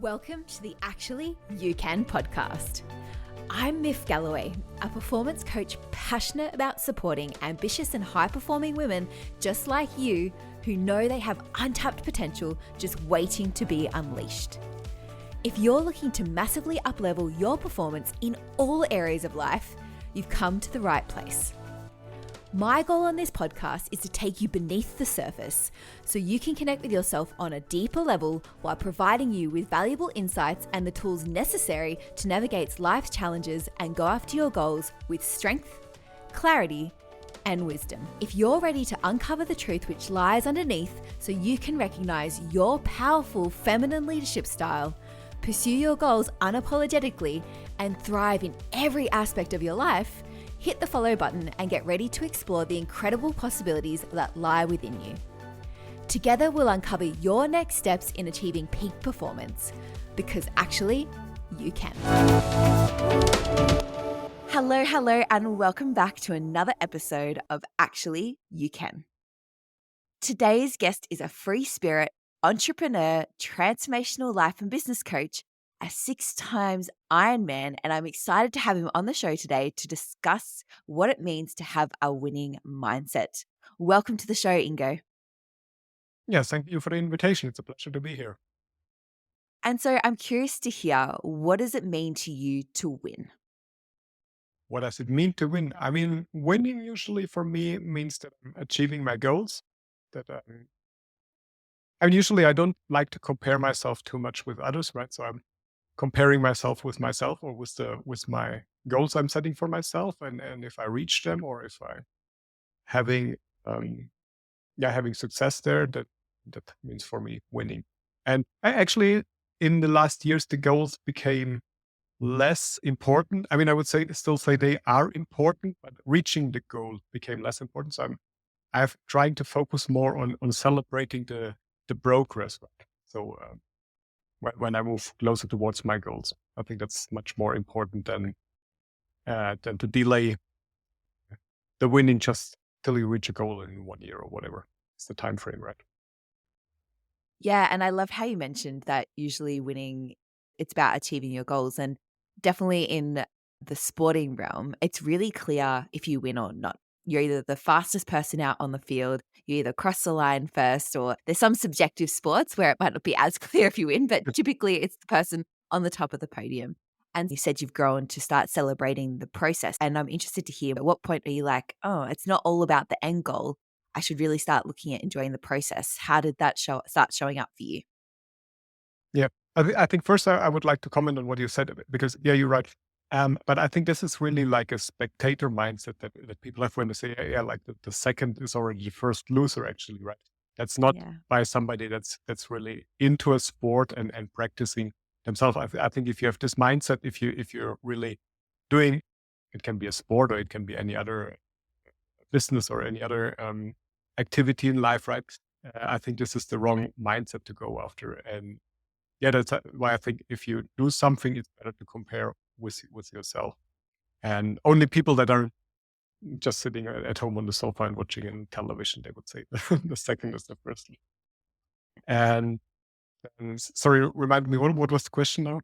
Welcome to the Actually You Can podcast. I'm Miff Galloway, a performance coach passionate about supporting ambitious and high-performing women just like you who know they have untapped potential just waiting to be unleashed. If you're looking to massively up-level your performance in all areas of life, you've come to the right place. My goal on this podcast is to take you beneath the surface so you can connect with yourself on a deeper level while providing you with valuable insights and the tools necessary to navigate life's challenges and go after your goals with strength, clarity, and wisdom. If you're ready to uncover the truth which lies underneath so you can recognize your powerful feminine leadership style, pursue your goals unapologetically, and thrive in every aspect of your life, hit the follow button and get ready to explore the incredible possibilities that lie within you. Together, we'll uncover your next steps in achieving peak performance, because actually, you can. Hello, and welcome back to another episode of Actually You Can. Today's guest is a free spirit, entrepreneur, transformational life and business coach, a 6 times Ironman, and I'm excited to have him on the show today to discuss what it means to have a winning mindset. Welcome to the show, Ingo. Yes, thank you for the invitation. It's a pleasure to be here. And so I'm curious to hear, what does it mean to you to win? What does it mean to win? I mean, winning usually for me means that I'm achieving my goals. That usually I don't like to compare myself too much with others, right? So I'm comparing myself or with my goals I'm setting for myself, and if I reach them or if I having having success there, that means for me winning. And I actually in the last years the goals became less important. I mean, I would still say they are important, but reaching the goal became less important. So I'm trying to focus more on celebrating the progress. Right? So when I move closer towards my goals, I think that's much more important than to delay the winning just till you reach a goal in 1 year or whatever. It's the time frame, right? Yeah, and I love how you mentioned that usually winning, it's about achieving your goals. And definitely in the sporting realm, it's really clear if you win or not. You're either the fastest person out on the field, you either cross the line first, or there's some subjective sports where it might not be as clear if you win, but typically it's the person on the top of the podium. And you said you've grown to start celebrating the process. And I'm interested to hear, at what point are you like, oh, it's not all about the end goal. I should really start looking at enjoying the process. How did that start showing up for you? Yeah, I think first I would like to comment on what you said because yeah, you're right. But I think this is really like a spectator mindset that people have when they say, yeah, like the second is already the first loser, actually, right? That's not Yeah. by somebody that's really into a sport and practicing themselves. I think if you have this mindset, if you're really doing, it can be a sport or it can be any other business or any other activity in life, right? I think this is the wrong mindset to go after. And yeah, that's why I think if you do something, it's better to compare with yourself. And only people that are just sitting at home on the sofa and watching in television, they would say the second is the first. And, sorry, remind me, what was the question now?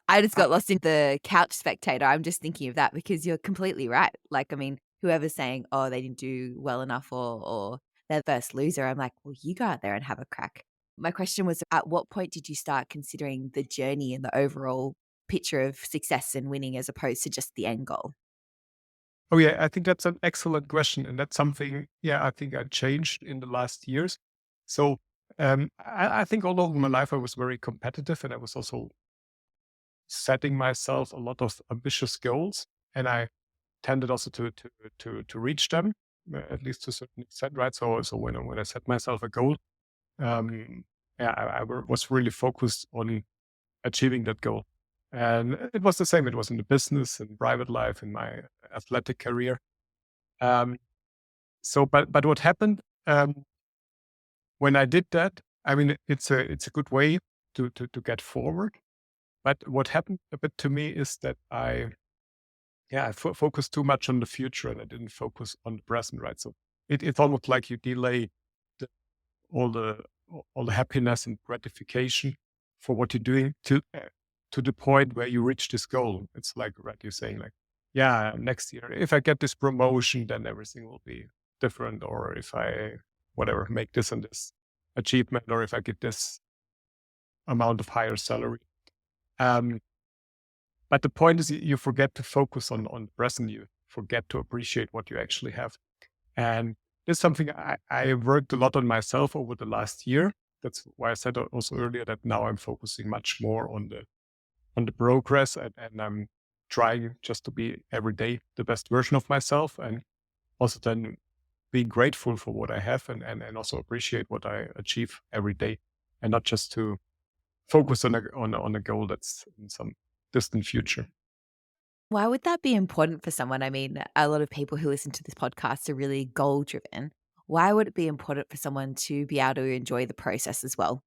I just Ah, got lost in the couch spectator. I'm just thinking of that because you're completely right. Like, I mean, whoever's saying, oh, they didn't do well enough or they're the first loser, I'm like, well, you go out there and have a crack. My question was, at what point did you start considering the journey and the overall picture of success and winning as opposed to just the end goal? oh yeah, I think that's an excellent question, and that's something. Yeah, I think I changed in the last years. So I think all over my life I was very competitive, and I was also setting myself a lot of ambitious goals, and I tended also to reach them at least to a certain extent, right? So when I set myself a goal, um, yeah, was really focused on achieving that goal, and it was the same. It was in the business and private life, in my athletic career. Um, but what happened when I did that? I mean, it's a good way to get forward. But what happened a bit to me is that I focused too much on the future and I didn't focus on the present, right? So it's almost like you delay the, all the all the happiness and gratification for what you're doing to the point where you reach this goal. It's like, right, you're saying like, yeah, next year, if I get this promotion, then everything will be different. Or if I, whatever, make this and this achievement, or if I get this amount of higher salary. Um, but the point is you forget to focus on the present. You forget to appreciate what you actually have. And this is something I worked a lot on myself over the last year. That's why I said also earlier that now I'm focusing much more on the progress, and I'm trying just to be every day the best version of myself, and also then being grateful for what I have, and also appreciate what I achieve every day, and not just to focus on a goal that's in some distant future. Why would that be important for someone? I mean, a lot of people who listen to this podcast are really goal driven. Why would it be important for someone to be able to enjoy the process as well?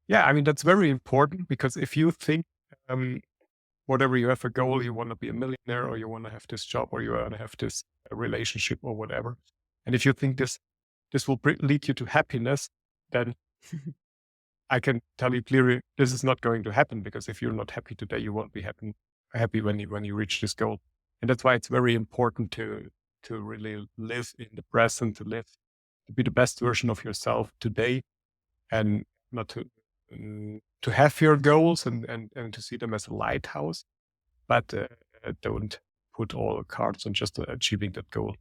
Yeah, I mean that's very important because if you think um, whatever you have a goal, you want to be a millionaire, or you want to have this job, or you want to have this relationship, or whatever, and if you think this will lead you to happiness, then I can tell you clearly this is not going to happen, because if you're not happy today, you won't be happy when you reach this goal. And that's why it's very important to really live in the present, to be the best version of yourself today, and not to have your goals, and to see them as a lighthouse, but don't put all the cards on just achieving that goal.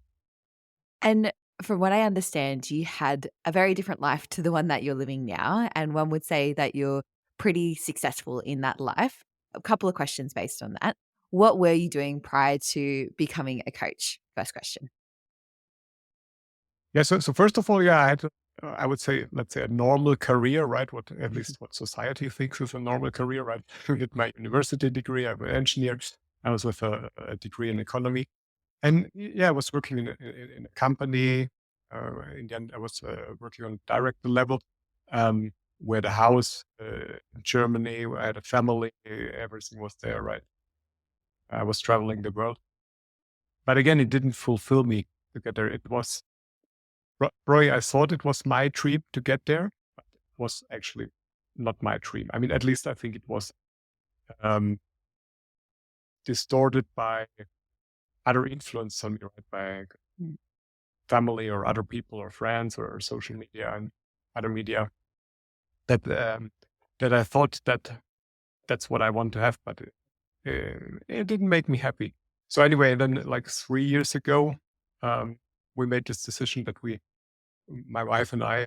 And from what I understand, you had a very different life to the one that you're living now. And one would say that you're pretty successful in that life. A couple of questions based on that. What were you doing prior to becoming a coach? First question. Yeah. So first of all, yeah, I had, I would say, let's say, a normal career, right? What at least what society thinks is a normal career, right? I did my university degree. I'm an engineer. I was with a degree in economy, and yeah, I was working in a company. In the end, I was working on director level. Where the house in Germany, where I had a family, everything was there, right? I was traveling the world, but again, it didn't fulfill me to get there. It was Roy, I thought it was my dream to get there, but it was actually not my dream. I mean, at least I think it was um, distorted by other influence on me, right? By family or other people or friends or social media and other media that that I thought that that's what I want to have, but it didn't make me happy. So anyway, then like 3 years ago, um, we made this decision that my wife and I,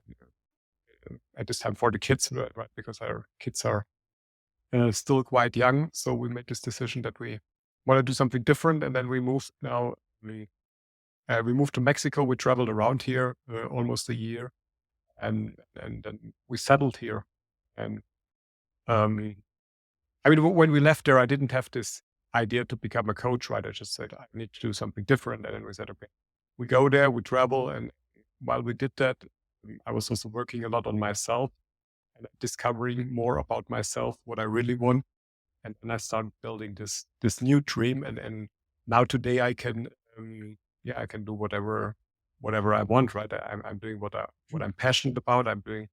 at this time for the kids, right, because our kids are still quite young. So we made this decision that we want to do something different, and then we moved. Now we moved to Mexico. We traveled around here almost a year, and then we settled here. And um, I mean, when we left there, I didn't have this idea to become a coach, right? I just said I need to do something different, and then we said, okay, we go there, we travel, and while we did that, I was also working a lot on myself and discovering more about myself, what I really want. And then I started building this new dream, and now today I can yeah, I can do whatever I want, right? I'm doing what I'm passionate about. I'm doing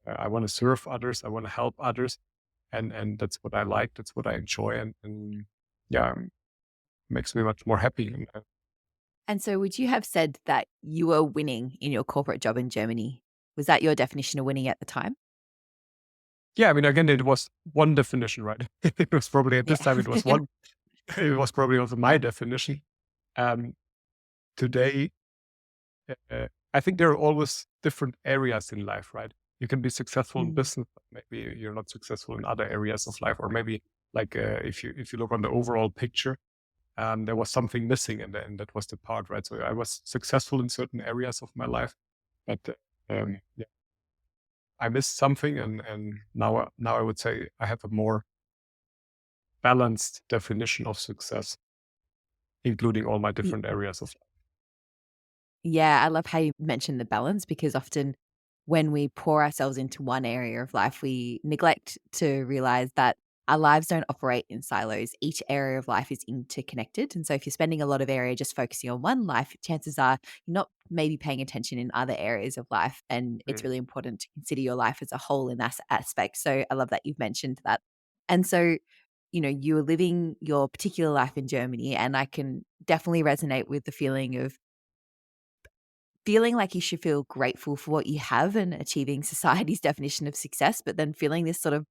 I want to serve others, I want to help others, and that's what I like, that's what I enjoy, and yeah, makes me much more happy. And, And so, would you have said that you were winning in your corporate job in Germany? Was that your definition of winning at the time? yeah, I mean, again, it was one definition, right? It was probably at Yeah. this time it was one. It was probably also my definition. Um, Today, I think there are always different areas in life, right? You can be successful in Mm. business, but maybe you're not successful in other areas of life, or maybe like if you look on the overall picture, there was something missing, and that was the part, right? So I was successful in certain areas of my life, but yeah, I missed something, and now I would say I have a more balanced definition of success, including all my Y- different areas of Yeah, I love how you mentioned the balance because often when we pour ourselves into one area of life, we neglect to realize that our lives don't operate in silos. Each area of life is interconnected. And so if you're spending a lot of area just focusing on one life, chances are you're not maybe paying attention in other areas of life. And it's Mm. really important to consider your life as a whole in that aspect. So I love that you've mentioned that. And so, you were living your particular life in Germany, and I can definitely resonate with the feeling of feeling like you should feel grateful for what you have and achieving society's definition of success, but then feeling this sort of,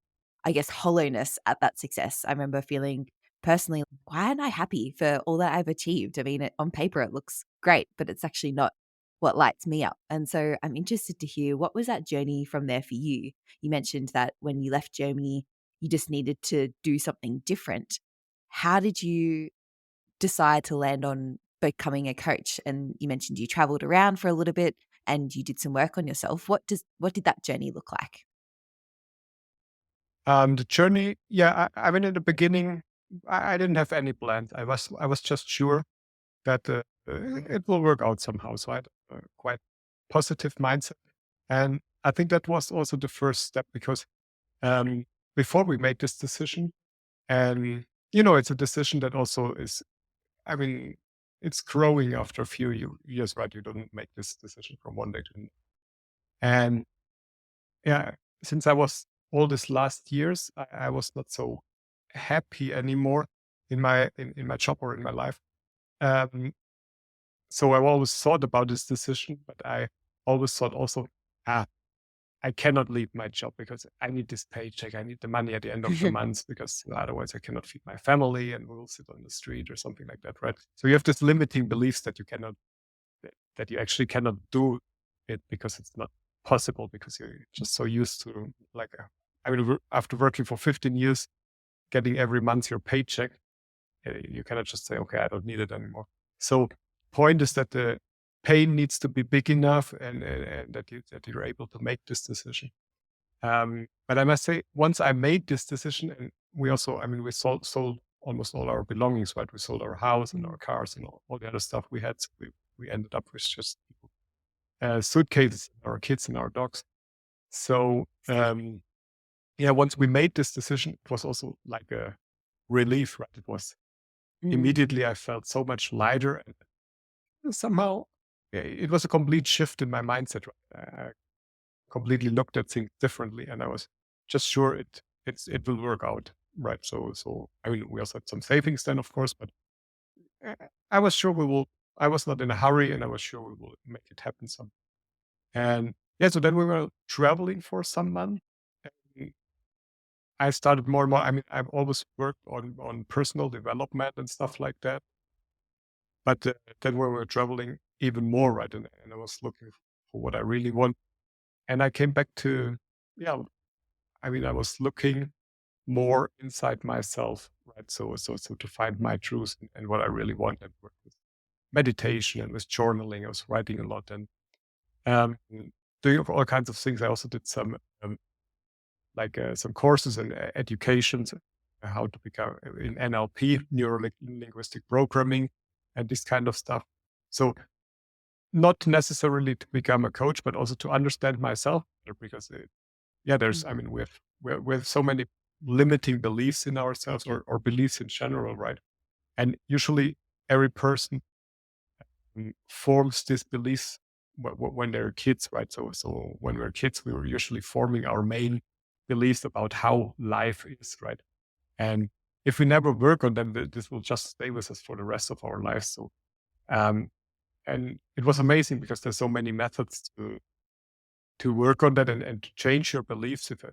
I guess, hollowness at that success. I remember feeling personally, why aren't I happy for all that I've achieved? I mean, on paper, it looks great, but it's actually not what lights me up. And so I'm interested to hear, what was that journey from there for you? You mentioned that when you left Germany, you just needed to do something different. How did you decide to land on becoming a coach? And you mentioned you traveled around for a little bit and you did some work on yourself. What did that journey look like? The journey, yeah, I mean, in the beginning, I didn't have any plans. I was just sure that it will work out somehow. So I had a quite positive mindset, and I think that was also the first step because um, before we made this decision, and it's a decision that also is, I mean, it's growing after a few years, right? You don't make this decision from one day to the next. And yeah, since I was all these last years, I was not so happy anymore in my job or in my life. Um, so I always thought about this decision, but I always thought also, ah, I cannot leave my job because I need this paycheck. I need the money at the end of the month because otherwise I cannot feed my family and we will sit on the street or something like that, right? So you have this limiting beliefs that that you actually cannot do it because it's not possible because you're just so used to I mean, after working for 15 years, getting every month your paycheck, you cannot just say, okay, I don't need it anymore. So point is that the pain needs to be big enough and that you're able to make this decision. But I must say, once I made this decision, and we also, I mean, we sold almost all our belongings, right? We sold our house and our cars and all the other stuff we had. So we ended up with just suitcases, our kids and our dogs. So yeah, once we made this decision, it was also like a relief, right? It was Mm. immediately I felt so much lighter, and somehow it was a complete shift in my mindset. Right? I completely looked at things differently, and I was just sure it will work out, right? So I mean, we also had some savings then, of course, but uh, I was sure we will. I was not in a hurry, and I was sure we will make it happen some. And yeah, so then we were traveling for some months. And I started more and more. I mean, I've always worked on personal development and stuff like that. But then we were traveling even more, right? And I was looking for what I really want. And I came back to, yeah, I mean, I was looking more inside myself, right? So to find my truth and what I really wanted with meditation and with journaling. I was writing a lot and um, doing all kinds of things. I also did some courses in education, so how to become in NLP, neuro linguistic programming, and this kind of stuff. So not necessarily to become a coach, but also to understand myself better because yeah, there's, I mean, we have so many limiting beliefs in ourselves or beliefs in general, right? And usually every person forms these beliefs when they're kids, right? So when we're kids, we were usually forming our main beliefs about how life is, right? And if we never work on them, this will just stay with us for the rest of our lives. So, um, and it was amazing because there's so many methods to work on that and to change your beliefs if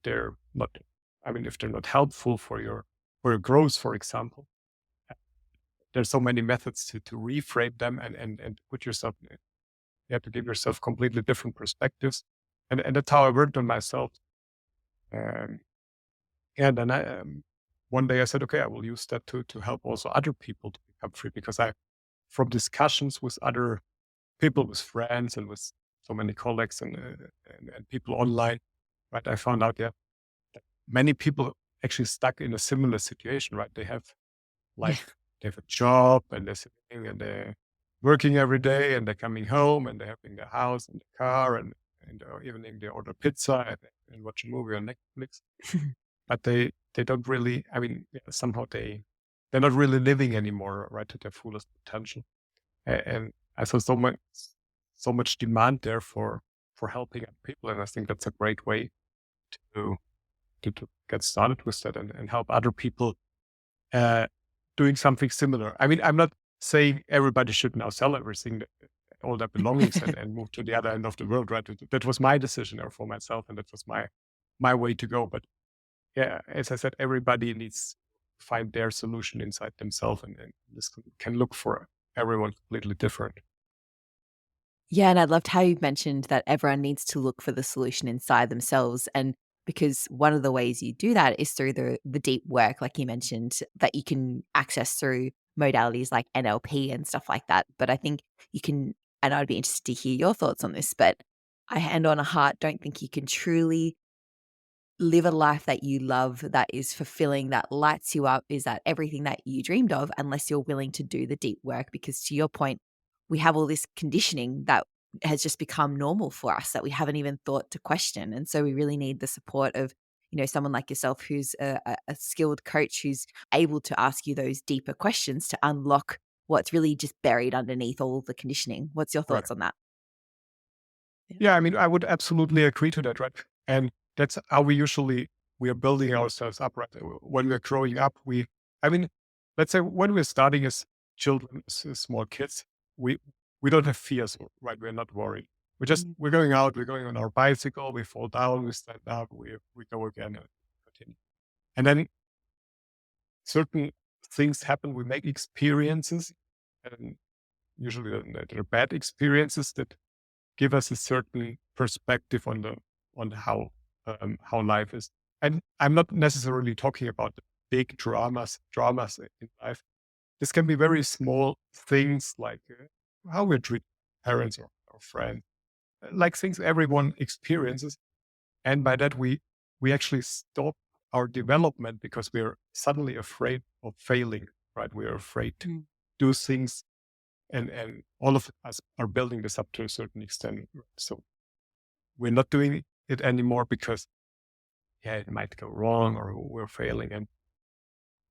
they're not, I mean, if they're not helpful for your growth, for example. There's so many methods to reframe them and put yourself, you have to give yourself completely different perspectives. And that's how I worked on myself. Um, and then one day I said, okay, I will use that to help also other people to become free because from discussions with other people, with friends and with so many colleagues and people online, right? I found out, yeah, that many people actually stuck in a similar situation, right? Yeah. Like they have a job and they're sitting and they're working every day and they're coming home and they're having their house and the car and evening they order pizza and watch a movie on Netflix. But they don't really, I mean, yeah, somehow they're not really living anymore, right, to their fullest potential. And I saw so much demand there for helping other people, and I think that's a great way to to get started with that and help other people uh, doing something similar. I mean, I'm not saying everybody should now sell everything, all their belongings, and move to the other end of the world, right? That was my decision there for myself, and that was my way to go. But yeah, as I said, everybody needs to find their solution inside themselves, and this can look for everyone completely different. Yeah, and I loved how you mentioned that everyone needs to look for the solution inside themselves. And because one of the ways you do that is through the deep work, like you mentioned, that you can access through modalities like NLP and stuff like that. But I think you can, and I'd be interested to hear your thoughts on this, but I hand on a heart, don't think you can truly live a life that you love, that is fulfilling, that lights you up, is that everything that you dreamed of, unless you're willing to do the deep work. Because to your point, we have all this conditioning that has just become normal for us that we haven't even thought to question. And so we really need the support of, someone like yourself who's a skilled coach who's able to ask you those deeper questions to unlock what's really just buried underneath all the conditioning. What's your Right. thoughts on that? Yeah. Yeah, I mean, I would absolutely agree to that, right? And that's how we are building ourselves up, right? When we're growing up, I mean, let's say when we're starting as children, as small kids, we we don't have fears, right? We're not worried. Mm. We're going out, we're going on our bicycle, we fall down, we stand up, we go again and continue. And then certain things happen, we make experiences, and usually they're bad experiences that give us a certain perspective on the on how life is. And I'm not necessarily talking about the big dramas in life. This can be very small things like how we treat parents or friends, like things everyone experiences. And by that we actually stop our development because we're suddenly afraid of failing, right? We're afraid to Mm. do things, and all of us are building this up to a certain extent. So we're not doing it anymore because yeah, it might go wrong or we're failing, and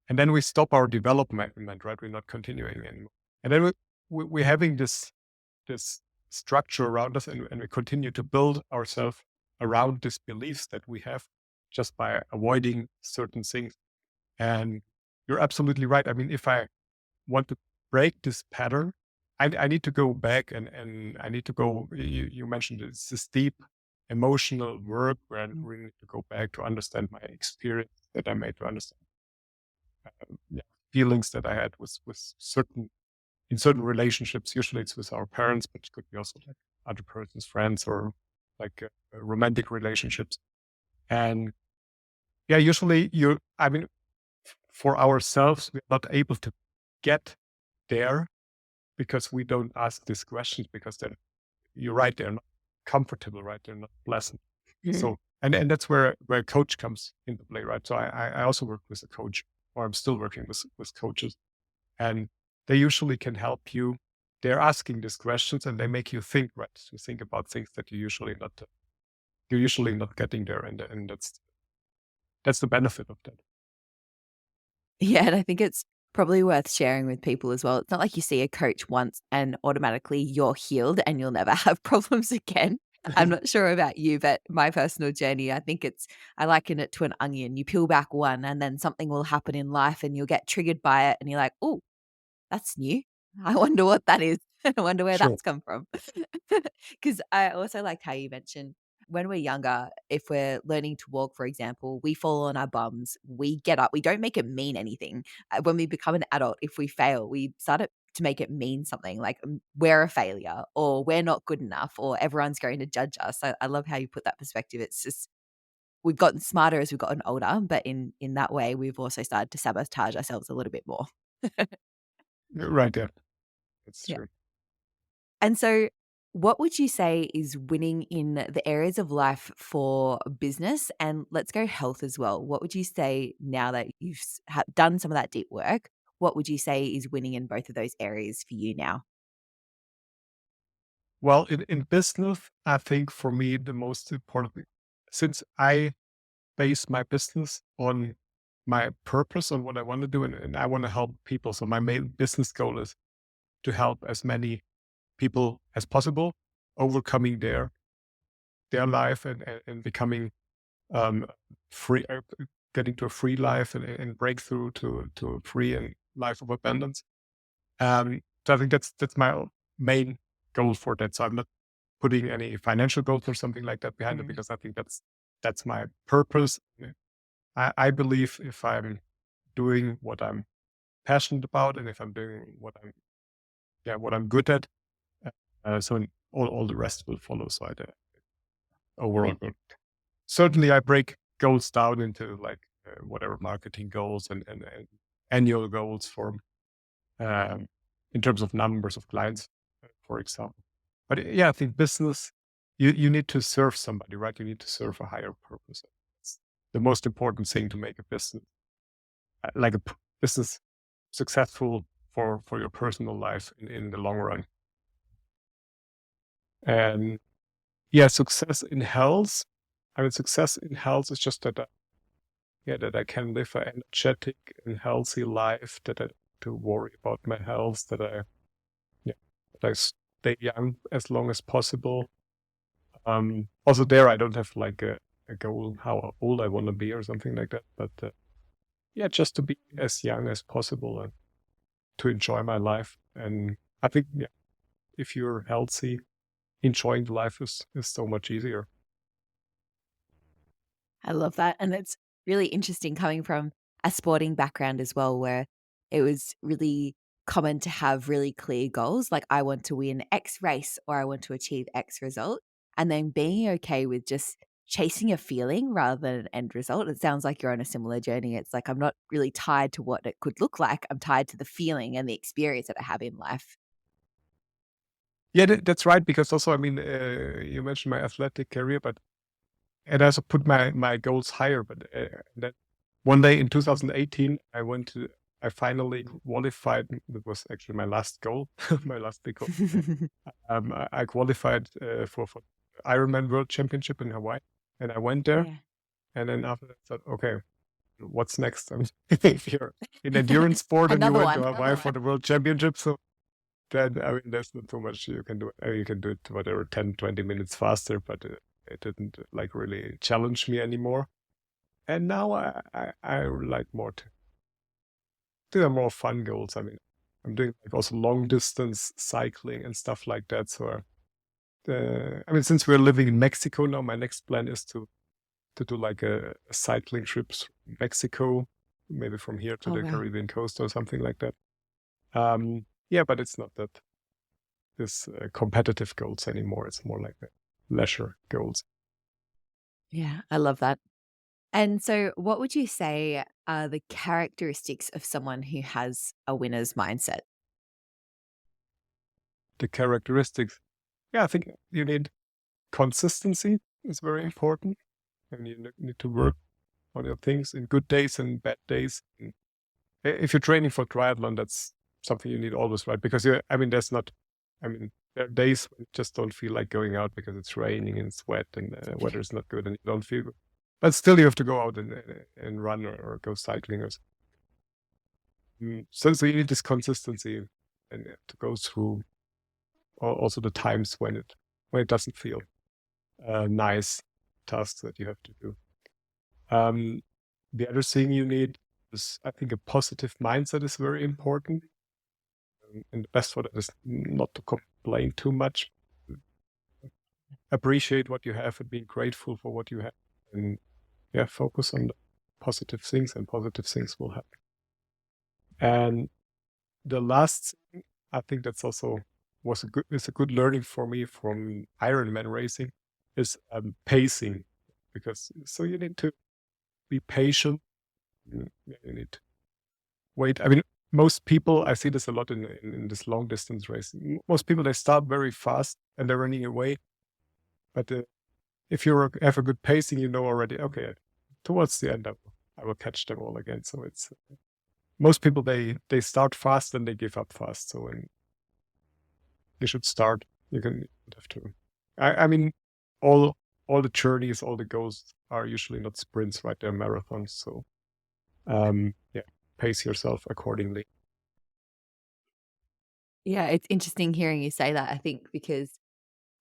then we stop our development, right? We're not continuing anymore, and then we're having this structure around us, and we continue to build ourselves around these beliefs that we have just by avoiding certain things. And you're absolutely right. I mean, if I want to break this pattern, I need to go back, and I need to go. You mentioned it's this deep emotional work where I Mm. really need to go back to understand my experience that I made, to understand yeah, feelings that I had with certain in certain relationships. Usually it's with our parents, but it could be also like other person's friends or like romantic relationships. And yeah, usually I mean, for ourselves, we're not able to get there because we don't ask these questions because you're right, they're not comfortable, right? They're not pleasant. Mm. So, and that's where a coach comes into play, right? So I also work with a coach, or I'm still working with coaches, and they usually can help you. They're asking these questions and they make you think, right? To think about things that you're usually not getting there, and that's the benefit of that. Yeah, and I think it's probably worth sharing with people as well. It's not like you see a coach once and automatically you're healed and you'll never have problems again. I'm not sure about you, but my personal journey, I liken it to an onion. You peel back one and then something will happen in life and you'll get triggered by it and you're like, oh, that's new. I wonder what that is. I wonder where Sure. that's come from. Because I also liked how you mentioned when we're younger, if we're learning to walk, for example, we fall on our bums, we get up, we don't make it mean anything. When we become an adult, if we fail, we start it to make it mean something like we're a failure or we're not good enough or everyone's going to judge us. I love how you put that perspective. It's just we've gotten smarter as we've gotten older, but in that way, we've also started to sabotage ourselves a little bit more. You're right there. That's Yeah. true. And so, what would you say is winning in the areas of life for business? And let's go health as well. What would you say now that you've done some of that deep work? What would you say is winning in both of those areas for you now? Well, in business, I think for me the most important thing, since I base my business on my purpose on what I want to do, and I want to help people. So my main business goal is to help as many people as possible overcoming their life and becoming um, free, getting to a free life and breakthrough to a free and life of abundance. So I think that's my main goal for that. So I'm not putting any financial goals or something like that behind it, Mm. because I think that's my purpose. I believe if I'm doing what I'm passionate about, and if I'm doing what I'm good at, so all the rest will follow. So overall, certainly I break goals down into like whatever marketing goals and annual goals for um, in terms of numbers of clients, for example. But yeah, I think business, you need to serve somebody, right? You need to serve a higher purpose. It's the most important thing to make a business, like business successful for your personal life in the long run. And yeah, success in health. I mean, success in health is just that, that I can live an energetic and healthy life, that I don't have to worry about my health, yeah, that I stay young as long as possible. Also there, I don't have like a goal, how old I want to be or something like that. But yeah, just to be as young as possible and to enjoy my life. And I think, yeah, if you're healthy, enjoying life is so much easier. I love that. And it's really interesting coming from a sporting background as well, where it was really common to have really clear goals. Like, I want to win X race or I want to achieve X result. And then being okay with just chasing a feeling rather than an end result. It sounds like you're on a similar journey. It's like, I'm not really tied to what it could look like. I'm tied to the feeling and the experience that I have in life. Yeah, that's right. Because also, I mean, you mentioned my athletic career, but and I also put my goals higher. But that one day in 2018, I finally qualified. That was actually my last goal, my last big goal. I qualified for Ironman World Championship in Hawaii, and I went there. Yeah. And then after that, I thought, okay, what's next? I mean, if you're in endurance sport and you Another went to one. Hawaii for the World Championship, so then, I mean, there's not so much you can do. You can do it whatever 10, 20 minutes faster, but it didn't like really challenge me anymore. And now I like more to do more fun goals. I mean, I'm doing like also long distance cycling and stuff like that. So, I mean, since we're living in Mexico now, my next plan is to do like a cycling trips Mexico, maybe from here to Oh, the wow. Caribbean coast or something like that. Yeah, but it's not that this competitive goals anymore. It's more like leisure goals. Yeah, I love that. And so, what would you say are the characteristics of someone who has a winner's mindset? The characteristics, yeah, I think you need consistency is very important, and you need to work on your things in good days and bad days. And if you're training for triathlon, that's something you need always, right? Because I mean, I mean, there are days when you just don't feel like going out because it's raining and it's wet and weather is not good and you don't feel good. But still, you have to go out and run or go cycling or something. So you need this consistency and to go through also the times when it doesn't feel nice tasks that you have to do. Um, the other thing you need is, I think, a positive mindset is very important. And the best for that is not to complain too much. Appreciate what you have and being grateful for what you have. And yeah, focus on the positive things, and positive things will happen. And the last thing, I think that's also is a good learning for me from Ironman racing, is pacing, because so you need to be patient. You need to wait. I mean, most people, I see this a lot in this long distance race. Most people, they start very fast and they're running away. But if you have a good pacing, you know already, okay, towards the end, I will catch them all again. So it's most people, they start fast and they give up fast. So when you should start, you don't have to. I mean, all all the journeys, all the goals are usually not sprints, right? They're marathons. So yeah, pace yourself accordingly. Yeah, it's interesting hearing you say that, I think, because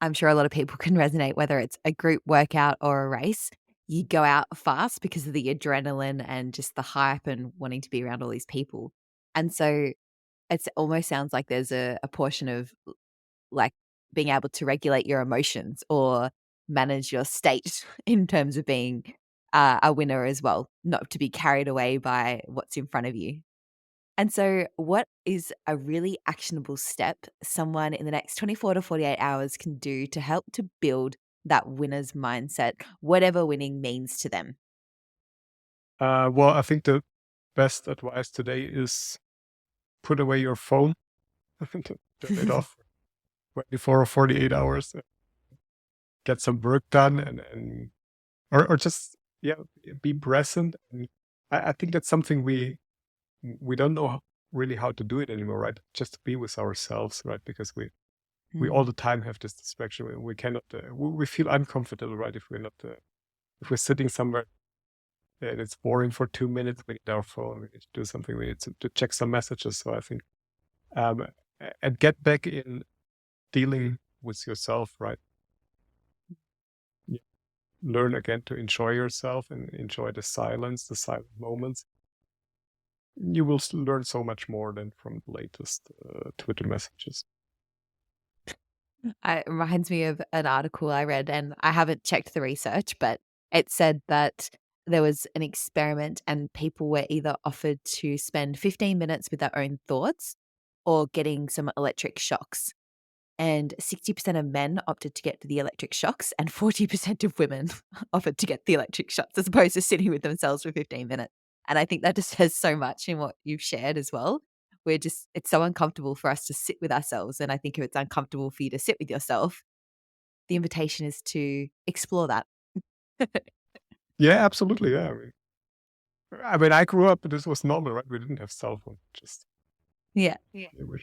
I'm sure a lot of people can resonate, whether it's a group workout or a race. You go out fast because of the adrenaline and just the hype and wanting to be around all these people. And so it almost sounds like there's a portion of like being able to regulate your emotions or manage your state in terms of being a winner as well, not to be carried away by what's in front of you. And so, what is a really actionable step someone in the next 24 to 48 hours can do to help to build that winner's mindset, whatever winning means to them? Well, I think the best advice today is put away your phone, turn it off 24 or 48 hours, get some work done, or just yeah, be present. And I think that's something we don't know really how to do it anymore, right? Just to be with ourselves, right? Because we all Mm. the time have this distraction. We cannot. We feel uncomfortable, right? If we're not. If we're sitting somewhere and it's boring for 2 minutes, we need our phone. We need to do something. We need to check some messages. So I think um, and get back in dealing with yourself, right? Yeah. Learn again to enjoy yourself and enjoy the silence, the silent moments. You will learn so much more than from the latest Twitter messages. It reminds me of an article I read, and I haven't checked the research, but it said that there was an experiment and people were either offered to spend 15 minutes with their own thoughts or getting some electric shocks. And 60% of men opted to get the electric shocks, and 40% of women offered to get the electric shocks as opposed to sitting with themselves for 15 minutes. And I think that just says so much in what you've shared as well. It's so uncomfortable for us to sit with ourselves. And I think if it's uncomfortable for you to sit with yourself, the invitation is to explore that. Yeah, absolutely. Yeah. I mean, I grew up, this was normal, right? We didn't have cell phone. Just Yeah. we were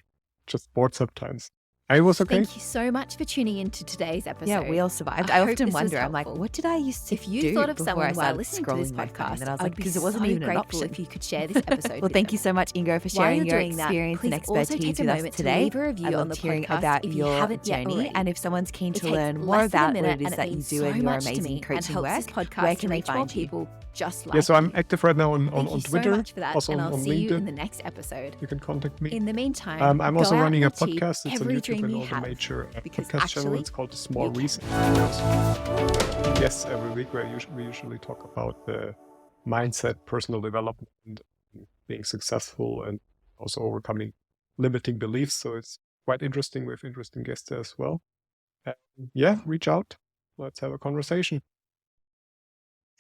just bored sometimes. And it was okay. Thank you so much for tuning into today's episode. Yeah, we all survived. I I hope often this was wonder, I'm like, helpful. what did I used to If you do thought of before someone I while started listening to this scrolling my phone? podcast, And I was I'd like, be because it so wasn't even an grateful option. if you could share this episode Well, with thank them. you so much, Ingo, for While sharing you're your doing that, experience and please also expertise take a with us moment to today. leave a I review on loved the hearing podcast about if you your haven't yet journey. already. And if someone's keen It to takes learn more less than a about what minute it and is it that you means do so in your much to amazing me and coaching helps this work, podcast where to can they reach more find you? people just Yeah, like so I'm you. active right now on Thank you so Twitter, much for that, also and on I'll see you LinkedIn. in the next episode. You can contact me. In the meantime, I'm go also out running a and achieve podcast. It's on every YouTube dream and you all the have, major because podcast channels. actually, It's called The Small you can. Reason. Yes, every week we usually talk about the mindset, personal development, and being successful, and also overcoming limiting beliefs. So it's quite interesting. We have interesting guests there as well. And yeah, reach out. Let's have a conversation.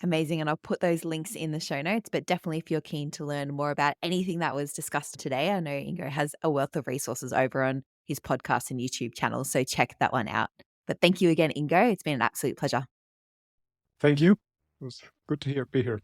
Amazing. And I'll put those links in the show notes. But definitely, if you're keen to learn more about anything that was discussed today, I know Ingo has a wealth of resources over on his podcast and YouTube channel. So check that one out. But thank you again, Ingo. It's been an absolute pleasure. Thank you. It was good to be here.